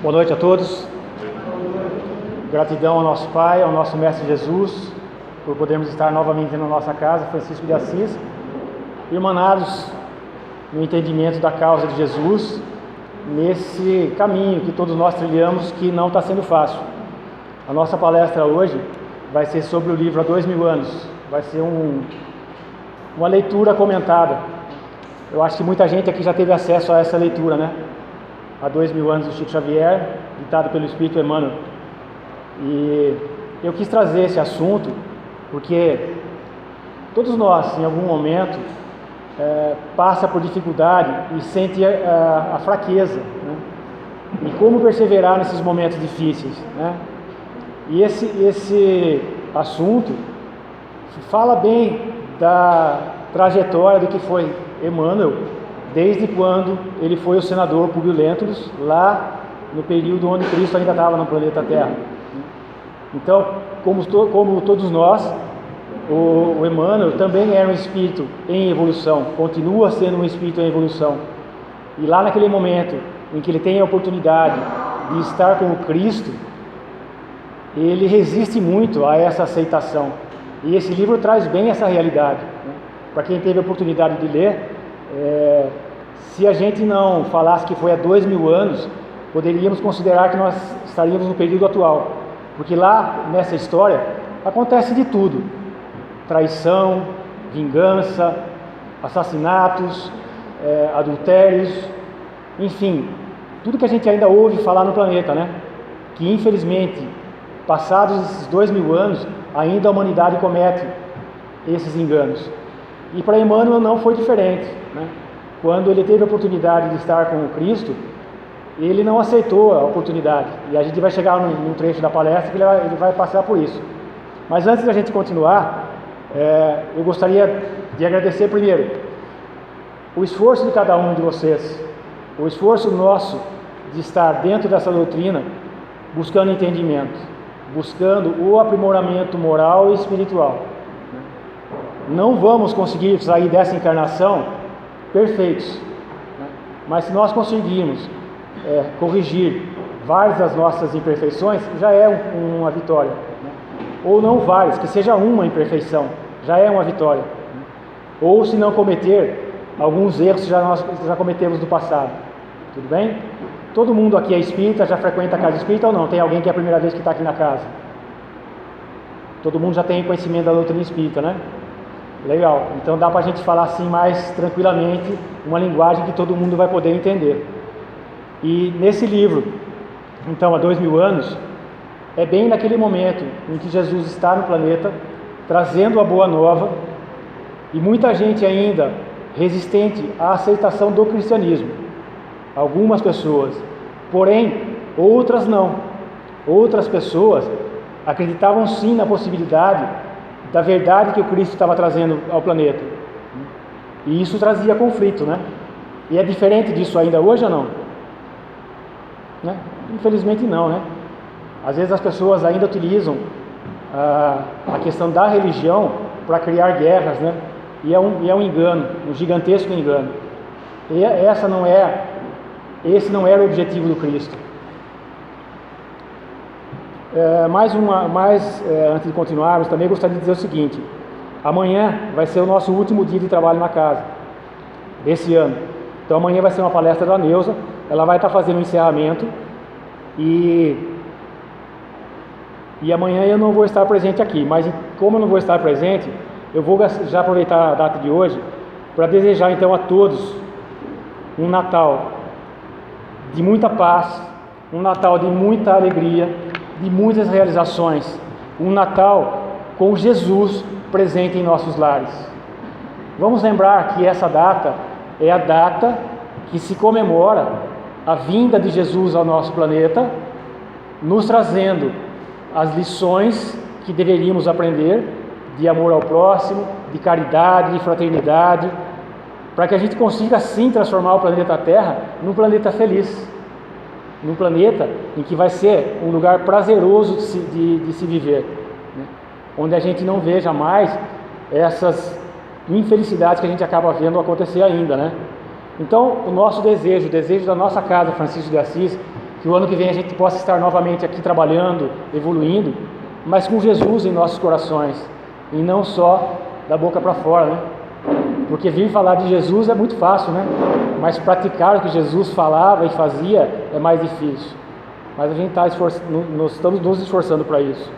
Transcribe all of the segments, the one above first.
Boa noite a todos. Gratidão ao nosso Pai, ao nosso Mestre Jesus, por podermos estar novamente na nossa casa, Francisco de Assis, irmanados no entendimento da causa de Jesus, nesse caminho que todos nós trilhamos, que não está sendo fácil. A nossa palestra hoje vai ser sobre o livro Há 2000 anos. Vai ser uma leitura comentada. Eu acho que muita gente aqui já teve acesso a essa leitura, né? Há 2000 anos, do Chico Xavier, ditado pelo Espírito Emmanuel. E eu quis trazer esse assunto porque todos nós, em algum momento, passa por dificuldade e sente a fraqueza, né? E como perseverar nesses momentos difíceis, né? E esse assunto fala bem da trajetória do que foi Emmanuel, desde quando ele foi o senador Publio Lentulus, lá no período onde Cristo ainda estava no planeta Terra. Então, como todos nós, o Emmanuel também era um espírito em evolução, continua sendo um espírito em evolução. E lá naquele momento em que ele tem a oportunidade de estar com o Cristo, ele resiste muito a essa aceitação. E esse livro traz bem essa realidade, né? Para quem teve a oportunidade de ler, se a gente não falasse que foi há 2000 anos, poderíamos considerar que nós estaríamos no período atual, porque lá nessa história acontece de tudo: traição, vingança, assassinatos, adultérios, enfim, tudo que a gente ainda ouve falar no planeta, né? Que infelizmente, passados esses 2000 anos, ainda a humanidade comete esses enganos. E para Emmanuel não foi diferente, né? Quando ele teve a oportunidade de estar com o Cristo, ele não aceitou a oportunidade. E a gente vai chegar num trecho da palestra que ele vai passar por isso. Mas antes da gente continuar, eu gostaria de agradecer primeiro o esforço de cada um de vocês, o esforço nosso de estar dentro dessa doutrina, buscando entendimento, buscando o aprimoramento moral e espiritual. Não vamos conseguir sair dessa encarnação perfeitos, né? Mas se nós conseguirmos corrigir várias das nossas imperfeições, já é uma vitória, né? Ou não várias, que seja uma imperfeição, já é uma vitória, né? Ou se não cometer alguns erros que nós já cometemos no passado. Tudo bem? Todo mundo aqui é espírita, já frequenta a casa espírita ou não? Tem alguém que é a primeira vez que está aqui na casa? Todo mundo já tem conhecimento da doutrina espírita, né? Legal, então dá para a gente falar assim mais tranquilamente, uma linguagem que todo mundo vai poder entender. E nesse livro, então, há 2000 anos, é bem naquele momento em que Jesus está no planeta, trazendo a boa nova, e muita gente ainda resistente à aceitação do cristianismo. Algumas pessoas, porém, outras não. Outras pessoas acreditavam sim na possibilidade da verdade que o Cristo estava trazendo ao planeta. E isso trazia conflito, né? E é diferente disso ainda hoje ou não? Né? Infelizmente não, né? Às vezes as pessoas ainda utilizam a questão da religião para criar guerras, né? E é um engano, um gigantesco engano. E esse não era o objetivo do Cristo. Antes de continuarmos, também gostaria de dizer o seguinte: amanhã vai ser o nosso último dia de trabalho na casa, desse ano. Então amanhã vai ser uma palestra da Neuza, ela vai estar fazendo um encerramento, e amanhã eu não vou estar presente aqui, mas como eu não vou estar presente, eu vou já aproveitar a data de hoje para desejar então a todos um Natal de muita paz, um Natal de muita alegria, de muitas realizações, um Natal com Jesus presente em nossos lares. Vamos lembrar que essa data é a data que se comemora a vinda de Jesus ao nosso planeta, nos trazendo as lições que deveríamos aprender de amor ao próximo, de caridade, de fraternidade, para que a gente consiga sim transformar o planeta Terra num planeta feliz, num planeta em que vai ser um lugar prazeroso de se viver, né? Onde a gente não veja mais essas infelicidades que a gente acaba vendo acontecer ainda, né? Então, o nosso desejo, o desejo da nossa casa Francisco de Assis, que o ano que vem a gente possa estar novamente aqui trabalhando, evoluindo, mas com Jesus em nossos corações, e não só da boca para fora, né? Porque vir falar de Jesus é muito fácil, né? Mas praticar o que Jesus falava e fazia é mais difícil. Mas a gente nós estamos nos esforçando para isso.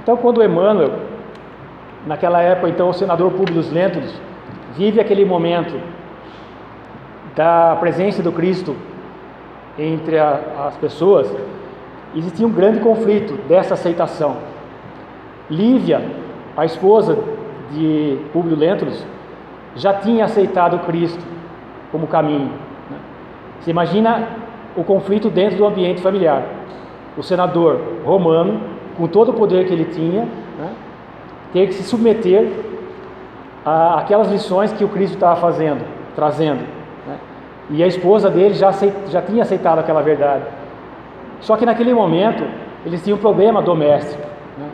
Então, quando Emmanuel, naquela época, então, o senador Públio Lentulus, vive aquele momento da presença do Cristo entre as pessoas, existia um grande conflito dessa aceitação. Lívia, a esposa de Públio Lentulus, já tinha aceitado Cristo como caminho, né? Você imagina o conflito dentro do ambiente familiar. O senador romano, com todo o poder que ele tinha, né, ter que se submeter àquelas lições que o Cristo estava trazendo, né? E a esposa dele já tinha aceitado aquela verdade. Só que naquele momento eles tinham um problema doméstico, né?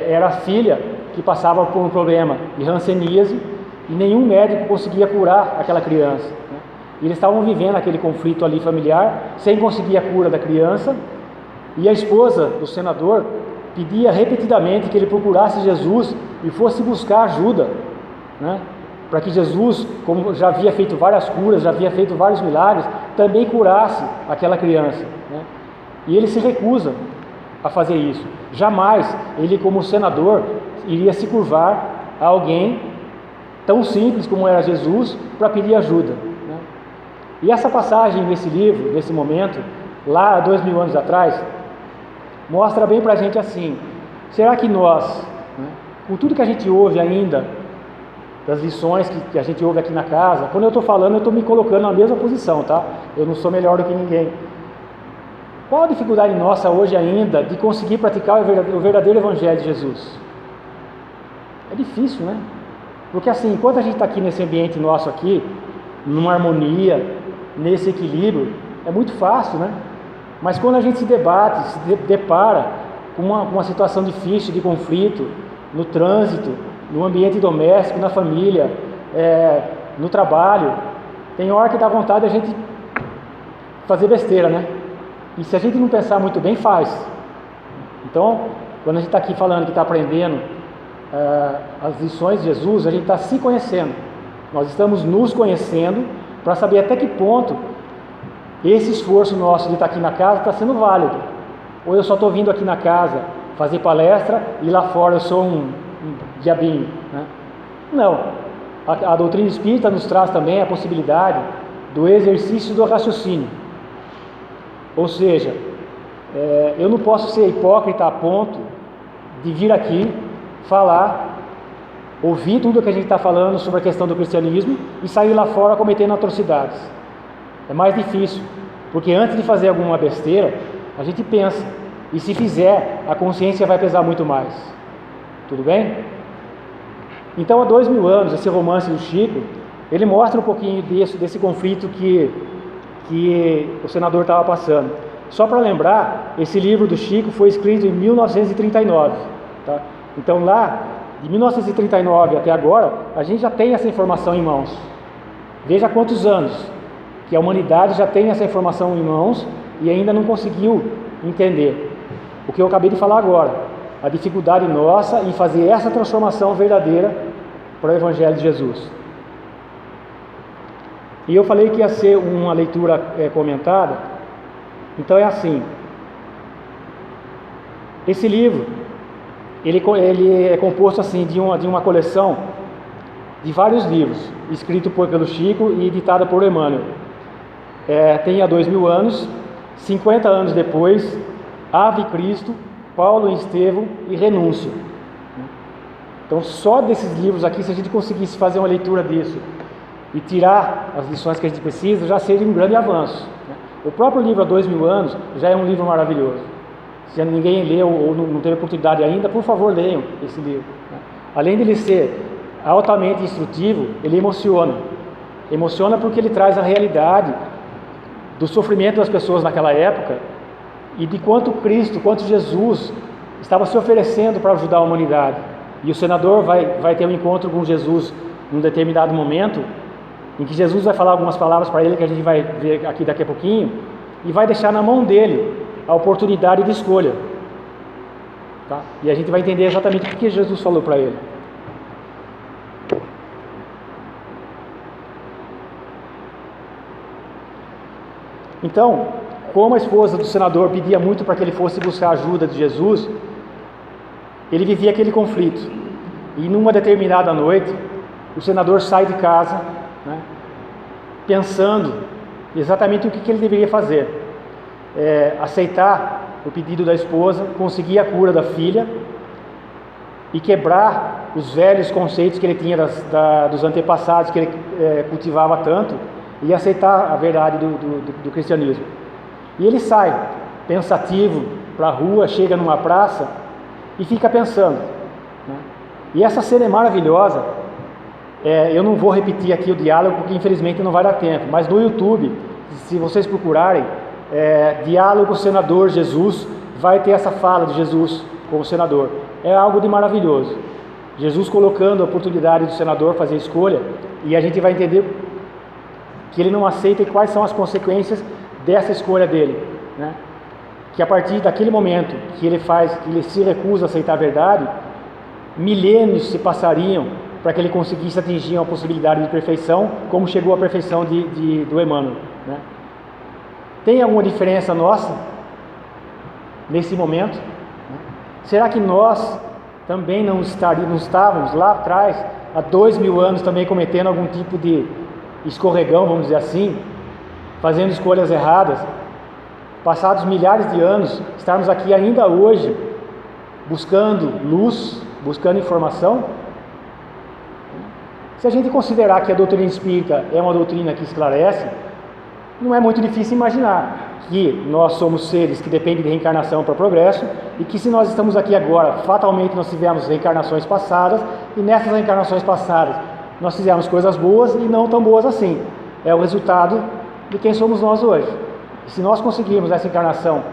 Era a filha que passava por um problema de hanseníase e nenhum médico conseguia curar aquela criança, né? E eles estavam vivendo aquele conflito ali familiar, sem conseguir a cura da criança. E a esposa do senador pedia repetidamente que ele procurasse Jesus e fosse buscar ajuda, né? Para que Jesus, como já havia feito várias curas, já havia feito vários milagres, também curasse aquela criança, né? E ele se recusa a fazer isso. Jamais ele, como senador, iria se curvar a alguém tão simples como era Jesus para pedir ajuda, né? E essa passagem nesse livro, nesse momento, lá há 2000 anos atrás, mostra bem para a gente assim: será que nós, né, com tudo que a gente ouve ainda, das lições que a gente ouve aqui na casa, quando eu estou falando, eu estou me colocando na mesma posição, tá? Eu não sou melhor do que ninguém. Qual a dificuldade nossa hoje ainda de conseguir praticar o verdadeiro Evangelho de Jesus? É difícil, né? Porque assim, enquanto a gente está aqui nesse ambiente nosso aqui, numa harmonia, nesse equilíbrio, é muito fácil, né? Mas quando a gente se debate, se depara com uma situação difícil, de conflito, no trânsito, no ambiente doméstico, na família, no trabalho, tem hora que dá vontade de a gente fazer besteira, né? E se a gente não pensar muito bem, faz. Então, quando a gente está aqui falando que está aprendendo as lições de Jesus, a gente está se conhecendo. Nós estamos nos conhecendo para saber até que ponto esse esforço nosso de estar aqui na casa está sendo válido. Ou eu só estou vindo aqui na casa fazer palestra e lá fora eu sou um diabinho, né? Não. A doutrina espírita nos traz também a possibilidade do exercício do raciocínio. Ou seja, eu não posso ser hipócrita a ponto de vir aqui falar, ouvir tudo o que a gente está falando sobre a questão do cristianismo e sair lá fora cometendo atrocidades. É mais difícil, porque antes de fazer alguma besteira, a gente pensa, e se fizer, a consciência vai pesar muito mais. Tudo bem? Então, há 2000 anos, esse romance do Chico, ele mostra um pouquinho desse conflito que o senador estava passando. Só para lembrar, esse livro do Chico foi escrito em 1939, tá? Então lá, de 1939 até agora, a gente já tem essa informação em mãos. Veja quantos anos que a humanidade já tem essa informação em mãos e ainda não conseguiu entender o que eu acabei de falar agora, a dificuldade nossa em fazer essa transformação verdadeira para o Evangelho de Jesus. E eu falei que ia ser uma leitura comentada. Então é assim: esse livro ele é composto assim de uma coleção de vários livros, escrito pelo Chico e editado por Emmanuel. Tem há 2000 anos, 50 anos depois, Ave Cristo, Paulo e Estevão e Renúncio. Então, só desses livros aqui, se a gente conseguisse fazer uma leitura disso e tirar as lições que a gente precisa, já seria um grande avanço, né? O próprio livro há 2000 anos já é um livro maravilhoso. Se ninguém leu ou não teve oportunidade ainda, por favor, leiam esse livro, né? Além de ele ser altamente instrutivo, ele emociona. Emociona porque ele traz a realidade do sofrimento das pessoas naquela época e de quanto Cristo, quanto Jesus estava se oferecendo para ajudar a humanidade. E o senador vai ter um encontro com Jesus num determinado momento, em que Jesus vai falar algumas palavras para ele, que a gente vai ver aqui daqui a pouquinho, e vai deixar na mão dele a oportunidade de escolha. Tá? E a gente vai entender exatamente o que Jesus falou para ele. Então, como a esposa do senador pedia muito para que ele fosse buscar a ajuda de Jesus, ele vivia aquele conflito. E numa determinada noite, o senador sai de casa, né, pensando exatamente o que ele deveria fazer. Aceitar o pedido da esposa, conseguir a cura da filha e quebrar os velhos conceitos que ele tinha dos antepassados, que ele cultivava tanto, e aceitar a verdade do cristianismo. E ele sai, pensativo, para a rua, chega numa praça e fica pensando, né? E essa cena é maravilhosa. Eu não vou repetir aqui o diálogo, porque infelizmente não vai dar tempo, mas no YouTube, se vocês procurarem, diálogo senador Jesus, vai ter essa fala de Jesus com o senador. É algo de maravilhoso. Jesus colocando a oportunidade do senador fazer a escolha, e a gente vai entender que ele não aceita e quais são as consequências dessa escolha dele, né? Que a partir daquele momento que ele se recusa a aceitar a verdade, milênios se passariam para que ele conseguisse atingir uma possibilidade de perfeição, como chegou à perfeição do Emmanuel, né? Tem alguma diferença nossa nesse momento? Será que nós também não estávamos lá atrás, há 2000 anos, também cometendo algum tipo de escorregão, vamos dizer assim, fazendo escolhas erradas? Passados milhares de anos, estarmos aqui ainda hoje buscando luz, buscando informação? Se a gente considerar que a doutrina espírita é uma doutrina que esclarece, não é muito difícil imaginar que nós somos seres que dependem de reencarnação para o progresso, e que se nós estamos aqui agora, fatalmente nós tivemos reencarnações passadas, e nessas reencarnações passadas nós fizemos coisas boas e não tão boas assim. É o resultado de quem somos nós hoje. E se nós conseguirmos nessa encarnação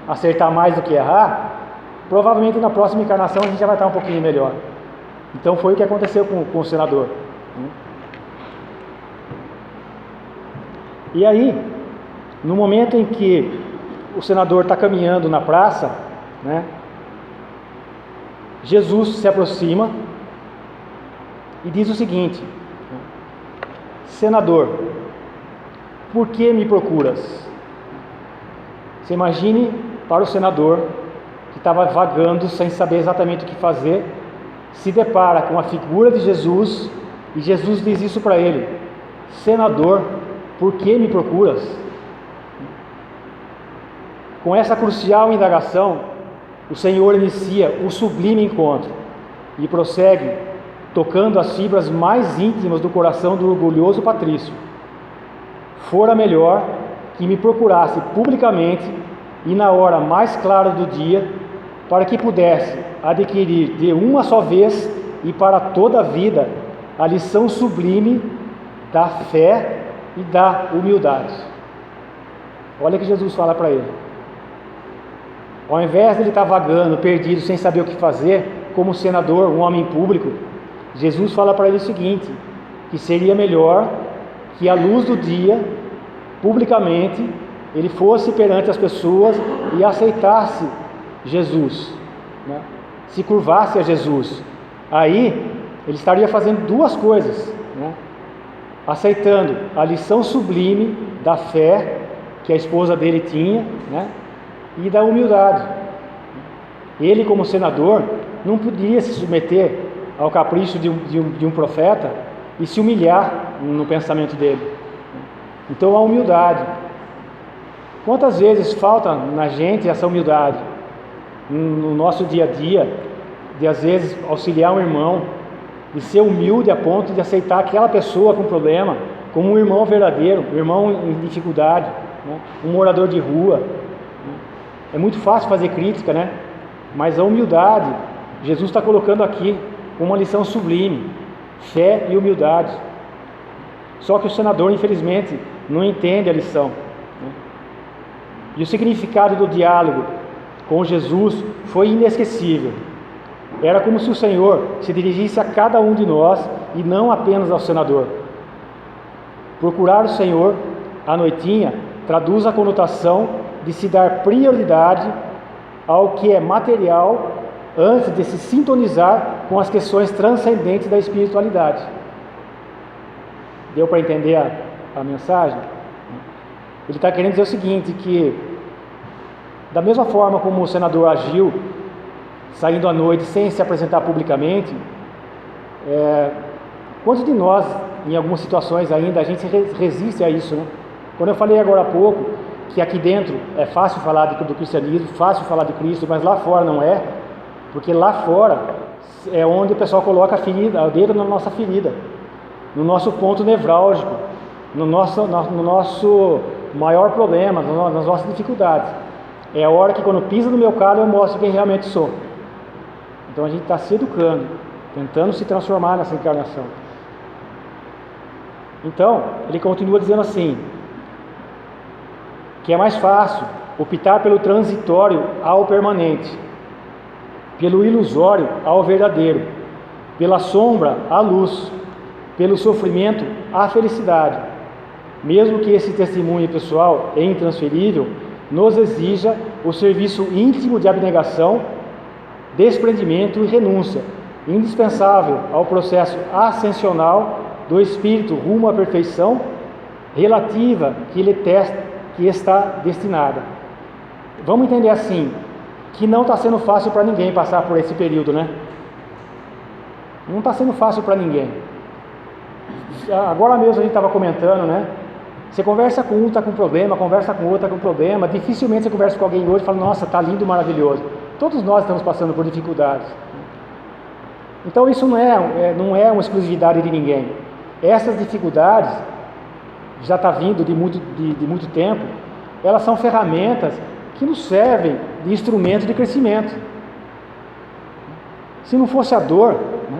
acertar mais do que errar, provavelmente na próxima encarnação a gente já vai estar um pouquinho melhor. Então foi o que aconteceu com o senador. E aí, no momento em que o senador está caminhando na praça, né, Jesus se aproxima e diz o seguinte: senador, por que me procuras? Você imagine para o senador, que estava vagando sem saber exatamente o que fazer, se depara com a figura de Jesus, e Jesus diz isso para ele: senador, por que me procuras? Com essa crucial indagação, o Senhor inicia o sublime encontro e prossegue tocando as fibras mais íntimas do coração do orgulhoso patrício. Fora melhor que me procurasse publicamente e na hora mais clara do dia, para que pudesse adquirir de uma só vez e para toda a vida a lição sublime da fé e da humildade. Olha o que Jesus fala para ele. Ao invés de ele estar vagando, perdido, sem saber o que fazer, como senador, um homem público, Jesus fala para ele o seguinte: que seria melhor que à luz do dia, publicamente, ele fosse perante as pessoas e aceitasse Jesus, né? Se curvasse a Jesus. Aí ele estaria fazendo duas coisas, né? Aceitando a lição sublime da fé que a esposa dele tinha, né? E da humildade. Ele, como senador, não podia se submeter ao capricho de um profeta e se humilhar no pensamento dele. Então, a humildade. Quantas vezes falta na gente essa humildade no nosso dia a dia, de às vezes auxiliar um irmão, de ser humilde a ponto de aceitar aquela pessoa com problema como um irmão verdadeiro, um irmão em dificuldade, né? Um morador de rua. É muito fácil fazer crítica, né? Mas a humildade, Jesus está colocando aqui uma lição sublime: fé e humildade. Só que o senador, infelizmente, não entende a lição, né? E o significado do diálogo com Jesus foi inesquecível. Era como se o Senhor se dirigisse a cada um de nós e não apenas ao senador. Procurar o Senhor à noitinha traduz a conotação de se dar prioridade ao que é material antes de se sintonizar com as questões transcendentes da espiritualidade. Deu para entender a mensagem? Ele está querendo dizer o seguinte, que da mesma forma como o senador agiu, saindo à noite sem se apresentar publicamente, quantos de nós, em algumas situações ainda, a gente resiste a isso, né? Quando eu falei agora há pouco, que aqui dentro é fácil falar do cristianismo, fácil falar de Cristo, mas lá fora não é, porque lá fora é onde o pessoal coloca a ferida, o dedo na nossa ferida, no nosso ponto nevrálgico, no nosso maior problema, nas nossas dificuldades. É a hora que, quando pisa no meu calo, eu mostro quem realmente sou. Então a gente está se educando, tentando se transformar nessa encarnação. Então, ele continua dizendo assim, que é mais fácil optar pelo transitório ao permanente, pelo ilusório ao verdadeiro, pela sombra à luz, pelo sofrimento à felicidade, mesmo que esse testemunho pessoal e intransferível nos exija o serviço íntimo de abnegação, desprendimento e renúncia, indispensável ao processo ascensional do espírito rumo à perfeição relativa que está destinada. Vamos entender assim, que não está sendo fácil para ninguém passar por esse período, né? Não está sendo fácil para ninguém. Agora mesmo a gente estava comentando, né? Você conversa com um, está com problema, conversa com outro, está com problema. Dificilmente você conversa com alguém hoje e fala, nossa, está lindo, maravilhoso. Todos nós estamos passando por dificuldades. Então isso não é uma exclusividade de ninguém. Essas dificuldades, já está vindo de muito tempo, elas são ferramentas que nos servem de instrumento de crescimento. Se não fosse a dor, né,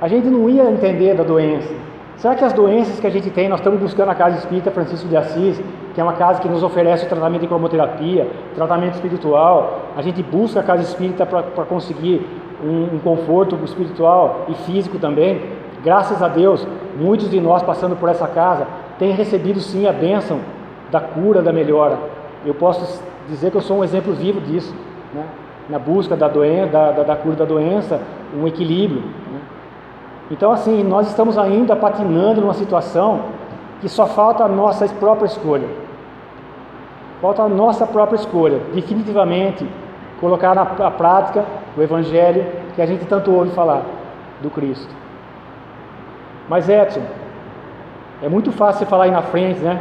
a gente não ia entender da doença. Será que as doenças que a gente tem, nós estamos buscando a Casa Espírita Francisco de Assis, que é uma casa que nos oferece o tratamento de cromoterapia, tratamento espiritual, a gente busca a Casa Espírita para conseguir um conforto espiritual e físico também. Graças a Deus, muitos de nós passando por essa casa têm recebido sim a bênção da cura, da melhora. Eu posso dizer que eu sou um exemplo vivo disso, né? Na busca da doença, da cura da doença, um equilíbrio, né? Então assim, nós estamos ainda patinando numa situação que só falta a nossa própria escolha. Falta a nossa própria escolha, definitivamente, colocar na prática o Evangelho que a gente tanto ouve falar, do Cristo. Mas Edson, é muito fácil você falar aí na frente, né?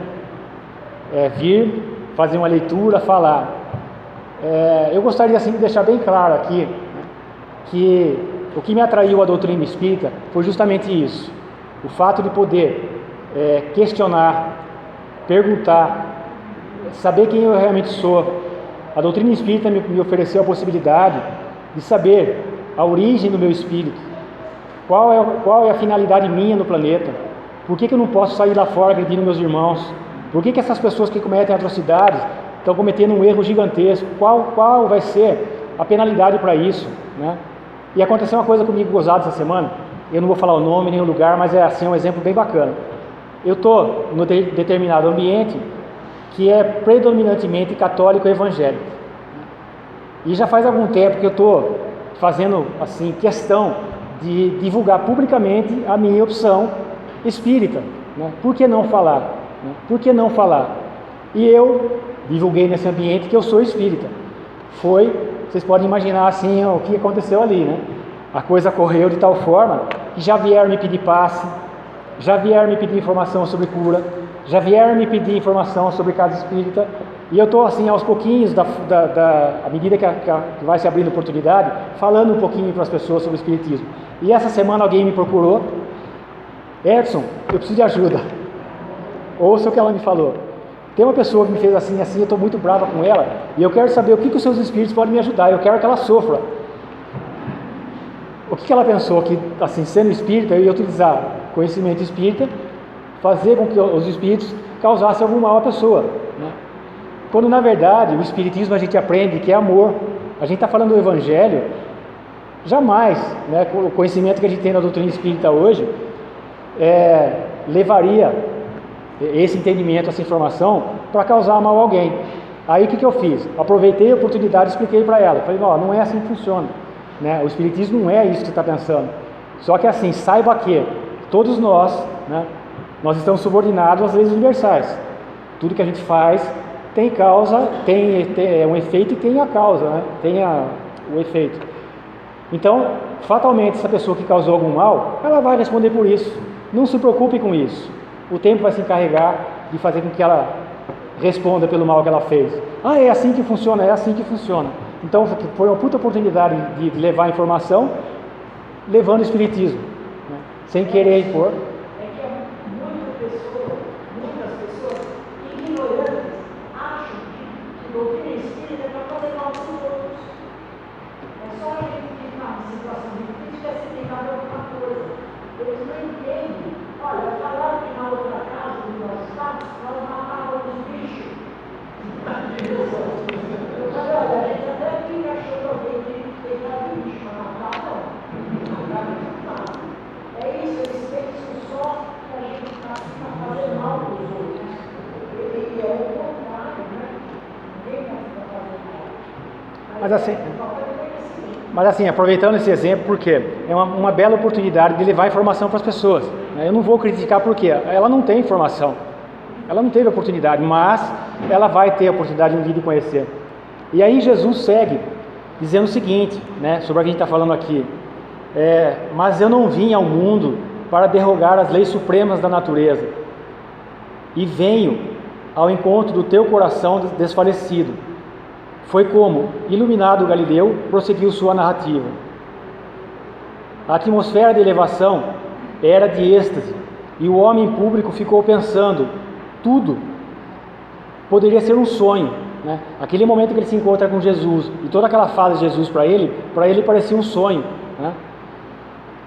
Vir, fazer uma leitura, falar. Eu gostaria assim de deixar bem claro aqui, né, que o que me atraiu à doutrina espírita foi justamente isso. O fato de poder questionar, perguntar, saber quem eu realmente sou. A doutrina espírita me ofereceu a possibilidade de saber a origem do meu espírito, qual é a finalidade minha no planeta, por que eu não posso sair lá fora agredindo meus irmãos, por que essas pessoas que cometem atrocidades estão cometendo um erro gigantesco, qual vai ser a penalidade para isso, né? E aconteceu uma coisa comigo gozada essa semana, eu não vou falar o nome nem o lugar, mas é assim um exemplo bem bacana. Eu estou em determinado ambiente que é predominantemente católico e evangélico, e já faz algum tempo que eu estou fazendo assim questão de divulgar publicamente a minha opção espírita, né? Por que não falar? Né? Por que não falar? E eu divulguei nesse ambiente que eu sou espírita. Vocês podem imaginar assim o que aconteceu ali, né? A coisa correu de tal forma que já vieram me pedir passe, já vieram me pedir informação sobre cura, já vieram me pedir informação sobre casa espírita, e eu estou assim aos pouquinhos, à medida que vai se abrindo oportunidade, falando um pouquinho para as pessoas sobre o espiritismo. E essa semana alguém me procurou, Edson, eu preciso de ajuda, ouça o que ela me falou. Tem uma pessoa que me fez assim, eu estou muito brava com ela, e eu quero saber o que os seus espíritos podem me ajudar, eu quero que ela sofra. O que ela pensou? Que, assim, sendo espírita, eu ia utilizar conhecimento espírita, fazer com que os espíritos causassem algum mal à pessoa, né? Quando na verdade o espiritismo a gente aprende que é amor. A gente está falando do evangelho, jamais, né, o conhecimento que a gente tem da doutrina espírita hoje levaria esse entendimento, essa informação para causar mal a alguém. Aí o que eu fiz? Aproveitei a oportunidade e expliquei para ela. Falei, não é assim que funciona, né? O espiritismo não é isso que você está pensando. Só que assim, saiba que todos nós, né, nós estamos subordinados às leis universais. Tudo que a gente faz tem causa, tem um efeito e tem a causa, né? Tem o efeito. Então, fatalmente, essa pessoa que causou algum mal, ela vai responder por isso. Não se preocupe com isso. O tempo vai se encarregar de fazer com que ela responda pelo mal que ela fez. É assim que funciona, é assim que funciona. Então, foi uma puta oportunidade de levar a informação, levando o espiritismo, né? Sem querer impor. Mas assim, aproveitando esse exemplo, porque é uma bela oportunidade de levar informação para as pessoas, né? Eu não vou criticar porque ela não tem informação, ela não teve oportunidade, mas ela vai ter a oportunidade um dia de conhecer. E aí Jesus segue dizendo o seguinte, né, sobre o que a gente está falando aqui: mas eu não vim ao mundo para derrogar as leis supremas da natureza, e venho ao encontro do teu coração desfalecido. Foi como, iluminado Galileu, prosseguiu sua narrativa. A atmosfera de elevação era de êxtase, e o homem público ficou pensando, tudo poderia ser um sonho, né? Aquele momento que ele se encontra com Jesus, e toda aquela fase de Jesus para ele parecia um sonho, né?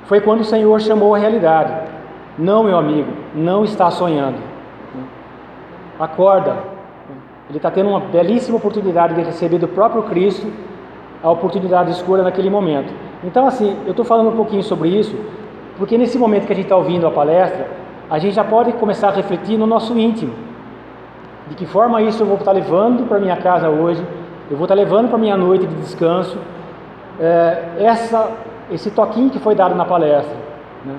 Foi quando o Senhor chamou a realidade. Não, meu amigo, não está sonhando. Acorda. Ele está tendo uma belíssima oportunidade de receber do próprio Cristo a oportunidade escura naquele momento. Então, assim, eu estou falando um pouquinho sobre isso, porque nesse momento que a gente está ouvindo a palestra, a gente já pode começar a refletir no nosso íntimo. De que forma isso eu vou estar levando para minha casa hoje, eu vou estar levando para minha noite de descanso, esse toquinho que foi dado na palestra, né?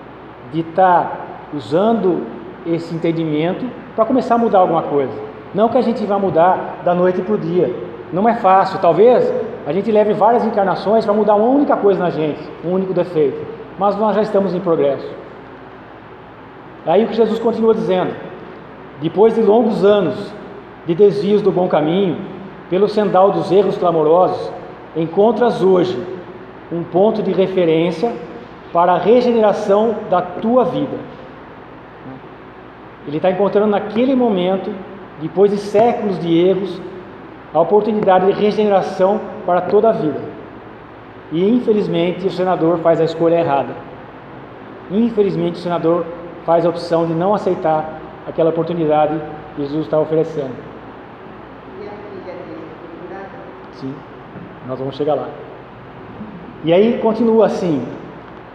De estar usando esse entendimento para começar a mudar alguma coisa. Não que a gente vá mudar da noite para o dia, não é fácil. Talvez a gente leve várias encarnações para mudar uma única coisa na gente, um único defeito, mas nós já estamos em progresso. Aí o que Jesus continua dizendo: depois de longos anos de desvios do bom caminho, pelo sendal dos erros clamorosos, encontras hoje um ponto de referência para a regeneração da tua vida. Ele está encontrando naquele momento, depois de séculos de erros, a oportunidade de regeneração para toda a vida. E infelizmente o senador faz a escolha errada. Infelizmente o senador faz a opção de não aceitar aquela oportunidade que Jesus está oferecendo. E a filha dele foi curada? Sim, nós vamos chegar lá. E aí continua assim: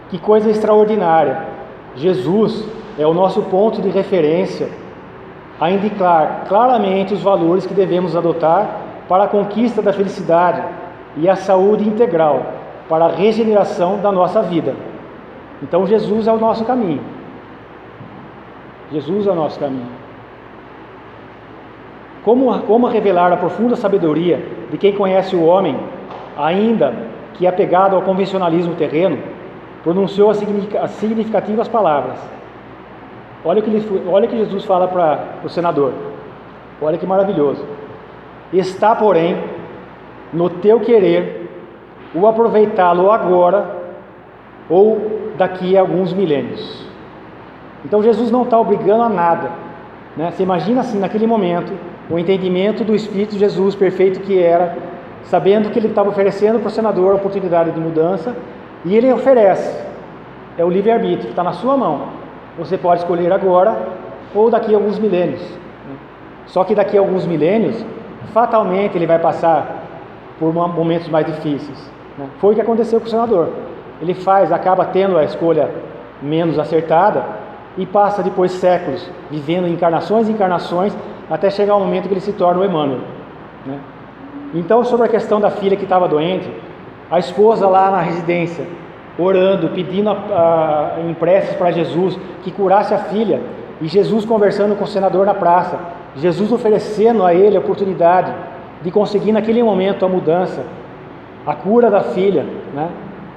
que coisa extraordinária! Jesus é o nosso ponto de referência a indicar claramente os valores que devemos adotar para a conquista da felicidade e a saúde integral, para a regeneração da nossa vida. Então Jesus é o nosso caminho. Jesus é o nosso caminho. Como revelar a profunda sabedoria de quem conhece o homem, ainda que apegado ao convencionalismo terreno, pronunciou as significativas palavras. Olha o que Jesus fala para o senador. Olha que maravilhoso. Está, porém, no teu querer o aproveitá-lo agora ou daqui a alguns milênios. Então Jesus não está obrigando a nada, né? Você imagina assim, naquele momento, o entendimento do Espírito de Jesus perfeito que era, sabendo que ele estava oferecendo para o senador a oportunidade de mudança, e ele oferece. É o livre-arbítrio que está na sua mão. Você pode escolher agora ou daqui a alguns milênios, né? Só que daqui a alguns milênios, fatalmente ele vai passar por momentos mais difíceis, né? Foi o que aconteceu com o senador. Ele acaba tendo a escolha menos acertada e passa depois séculos vivendo encarnações e encarnações até chegar o momento que ele se torna o Emmanuel, né? Então, sobre a questão da filha que estava doente, a esposa lá na residência, orando, pedindo em preces para Jesus que curasse a filha, e Jesus conversando com o senador na praça, Jesus oferecendo a ele a oportunidade de conseguir naquele momento a mudança, a cura da filha, né?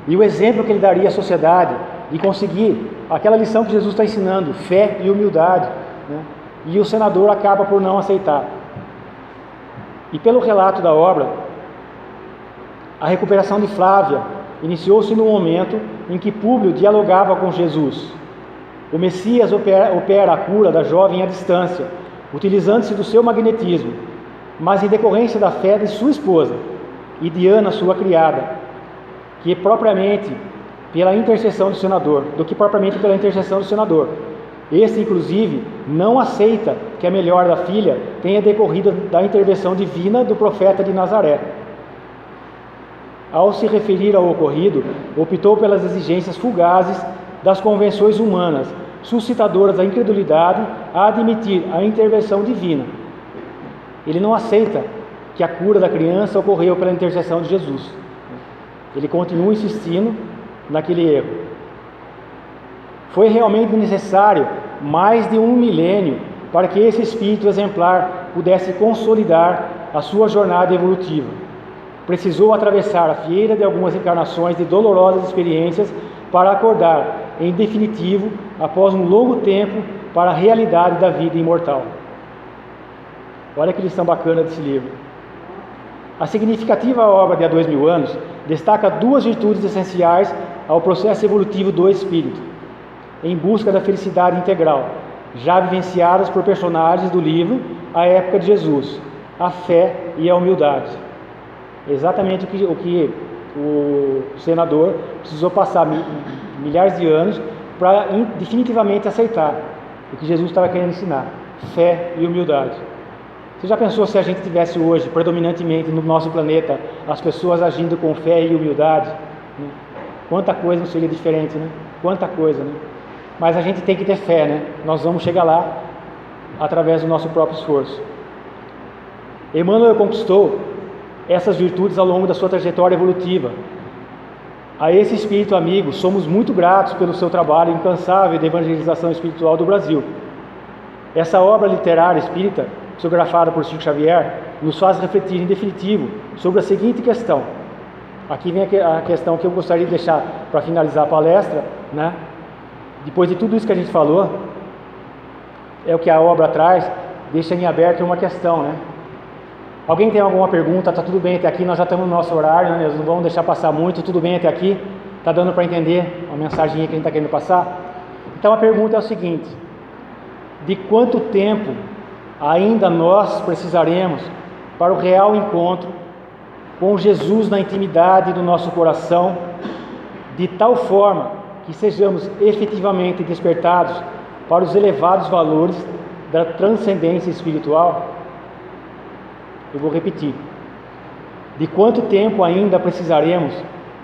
E o exemplo que ele daria à sociedade de conseguir aquela lição que Jesus está ensinando, fé e humildade, né? E o senador acaba por não aceitar. E pelo relato da obra, a recuperação de Flávia iniciou-se no momento em que Públio dialogava com Jesus. O Messias opera a cura da jovem à distância, utilizando-se do seu magnetismo, mas em decorrência da fé de sua esposa e de Ana, sua criada, que propriamente pela intercessão do senador, Este, inclusive, não aceita que a melhora da filha tenha decorrido da intervenção divina do profeta de Nazaré. Ao se referir ao ocorrido, optou pelas exigências fugazes das convenções humanas, suscitadoras da incredulidade a admitir a intervenção divina. Ele não aceita que a cura da criança ocorreu pela intercessão de Jesus. Ele continua insistindo naquele erro. Foi realmente necessário mais de 1 milênio para que esse espírito exemplar pudesse consolidar a sua jornada evolutiva. Precisou atravessar a fieira de algumas encarnações de dolorosas experiências para acordar, em definitivo, após um longo tempo, para a realidade da vida imortal. Olha que lição bacana desse livro. A significativa obra de há 2000 anos destaca 2 virtudes essenciais ao processo evolutivo do espírito, em busca da felicidade integral, já vivenciadas por personagens do livro à época de Jesus: a fé e a humildade. Exatamente o que o senador precisou passar milhares de anos para definitivamente aceitar o que Jesus estava querendo ensinar: fé e humildade. Você já pensou se a gente tivesse hoje, predominantemente no nosso planeta, as pessoas agindo com fé e humildade, né? Quanta coisa não seria diferente, né? Quanta coisa, né? Mas a gente tem que ter fé, né? Nós vamos chegar lá através do nosso próprio esforço. Emmanuel conquistou essas virtudes ao longo da sua trajetória evolutiva. A esse espírito amigo, somos muito gratos pelo seu trabalho incansável de evangelização espiritual do Brasil. Essa obra literária espírita, psicografada por Chico Xavier, nos faz refletir em definitivo sobre a seguinte questão. Aqui vem a questão que eu gostaria de deixar para finalizar a palestra, né? Depois de tudo isso que a gente falou, é o que a obra traz, deixa em aberto uma questão, né? Alguém tem alguma pergunta? Está tudo bem até aqui? Nós já estamos no nosso horário, né? Nós não vamos deixar passar muito. Tudo bem até aqui? Está dando para entender a mensagem que a gente está querendo passar? Então a pergunta é o seguinte: de quanto tempo ainda nós precisaremos para o real encontro com Jesus na intimidade do nosso coração, de tal forma que sejamos efetivamente despertados para os elevados valores da transcendência espiritual? Eu vou repetir. De quanto tempo ainda precisaremos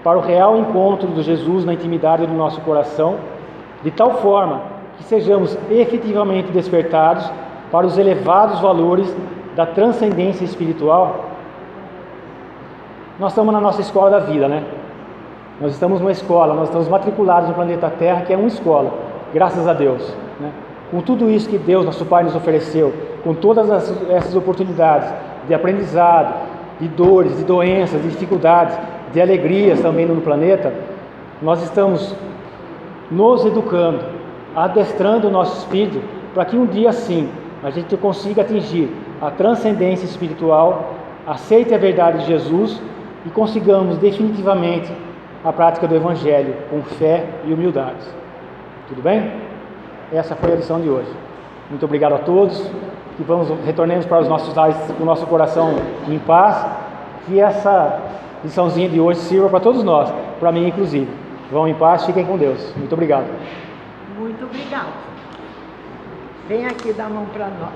para o real encontro de Jesus na intimidade do nosso coração, de tal forma que sejamos efetivamente despertados para os elevados valores da transcendência espiritual? Nós estamos na nossa escola da vida, né? Nós estamos numa escola, nós estamos matriculados no planeta Terra, que é uma escola, graças a Deus, né? Com tudo isso que Deus, nosso Pai, nos ofereceu, com todas essas oportunidades de aprendizado, de dores, de doenças, de dificuldades, de alegrias também no planeta, nós estamos nos educando, adestrando o nosso espírito para que um dia sim a gente consiga atingir a transcendência espiritual, aceite a verdade de Jesus e consigamos definitivamente a prática do Evangelho com fé e humildade. Tudo bem? Essa foi a lição de hoje. Muito obrigado a todos. Que retornemos para os nossos lares com o nosso coração em paz. Que essa liçãozinha de hoje sirva para todos nós, para mim inclusive. Vão em paz, fiquem com Deus. Muito obrigado. Muito obrigado. Vem aqui dar a mão para nós.